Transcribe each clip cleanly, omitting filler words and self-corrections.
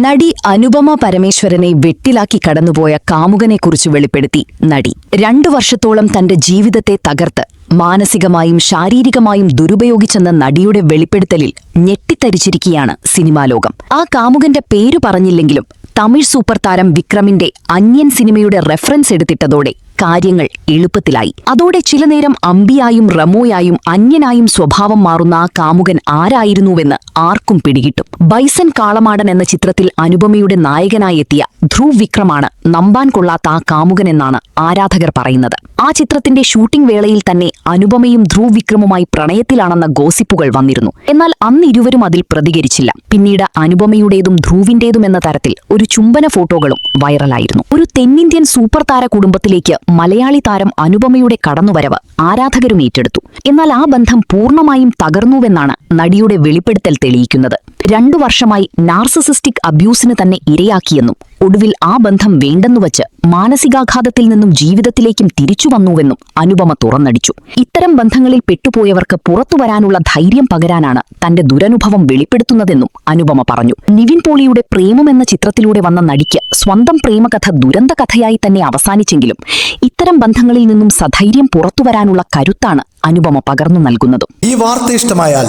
നടി അനുപമ പരമേശ്വരനെ വെട്ടിലാക്കി കടന്നുപോയ കാമുകനെക്കുറിച്ച് വെളിപ്പെടുത്തി നടി. 2 വർഷത്തോളം തന്റെ ജീവിതത്തെ തകർത്ത് മാനസികമായും ശാരീരികമായും ദുരുപയോഗിച്ചെന്ന നടിയുടെ വെളിപ്പെടുത്തലിൽ ഞെട്ടിത്തരിച്ചിരിക്കുകയാണ് സിനിമാലോകം. ആ കാമുകന്റെ പേരു പറഞ്ഞില്ലെങ്കിലും തമിഴ് സൂപ്പർ താരം വിക്രമിന്റെ അന്യൻ സിനിമയുടെ റെഫറൻസ് എടുത്തിട്ടതോടെ കാര്യങ്ങൾ എളുപ്പത്തിലായി. അതോടെ ചിലനേരം അമ്പിയായും റമോയായും അന്യനായും സ്വഭാവം മാറുന്ന ആ കാമുകൻ ആരായിരുന്നുവെന്ന് ആർക്കും പിടികിട്ടും. ബൈസൺ കാളമാടൻ എന്ന ചിത്രത്തിൽ അനുപമയുടെ നായകനായി എത്തിയ ധ്രുവ് വിക്രമാണ് നമ്പാൻ കൊള്ളാത്ത ആ കാമുകനെന്നാണ് ആരാധകർ പറയുന്നത്. ആ ചിത്രത്തിന്റെ ഷൂട്ടിംഗ് വേളയിൽ തന്നെ അനുപമയും ധ്രുവ് വിക്രമുമായി പ്രണയത്തിലാണെന്ന ഗോസിപ്പുകൾ വന്നിരുന്നു. എന്നാൽ അന്ന് ഇരുവരും അതിൽ പ്രതികരിച്ചില്ല. പിന്നീട് അനുപമയുടേതും ധ്രുവിന്റേതും എന്ന തരത്തിൽ ഒരു ചുംബന ഫോട്ടോകളും വൈറലായിരുന്നു. ഒരു തെന്നിന്ത്യൻ സൂപ്പർ താര കുടുംബത്തിലേക്ക് മലയാളി താരം അനുപമയുടെ കടന്നുവരവ് ആരാധകരും ഏറ്റെടുത്തു. എന്നാൽ ആ ബന്ധം പൂർണ്ണമായും തകർന്നുവെന്നാണ് നടിയുടെ വെളിപ്പെടുത്തൽ തെളിയിക്കുന്നത്. 2 വർഷമായി നാർസിസിസ്റ്റിക് അബ്യൂസിന് തന്നെ ഇരയാക്കിയെന്നും ഒടുവിൽ ആ ബന്ധം വേണ്ടെന്നുവച്ച് മാനസികാഘാതത്തിൽ നിന്നും ജീവിതത്തിലേക്കും തിരിച്ചു വന്നുവെന്നും അനുപമ തുറന്നടിച്ചു. ഇത്തരം ബന്ധങ്ങളിൽ പെട്ടുപോയവർക്ക് പുറത്തുവരാനുള്ള ധൈര്യം പകരാനാണ് തന്റെ ദുരനുഭവം വെളിപ്പെടുത്തുന്നതെന്നും അനുപമ പറഞ്ഞു. നിവിൻ പോളിയുടെ പ്രേമം എന്ന ചിത്രത്തിലൂടെ വന്ന നടിക്ക് സ്വന്തം പ്രേമകഥ ദുരന്ത കഥയായി തന്നെ അവസാനിച്ചെങ്കിലും ഇത്തരം ബന്ധങ്ങളിൽ നിന്നും സധൈര്യം പുറത്തുവരാനുള്ള കരുത്താണ് അനുപമ പകർന്നു നൽകുന്നതും. ഈ വാർത്ത ഇഷ്ടമായാൽ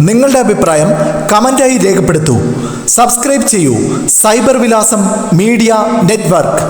നിങ്ങളുടെ അഭിപ്രായം കമന്റായി രേഖപ്പെടുത്തൂ. സബ്സ്ക്രൈബ് ചെയ്യൂ സൈബർ വിലാസം മീഡിയ നെറ്റ്വർക്ക്.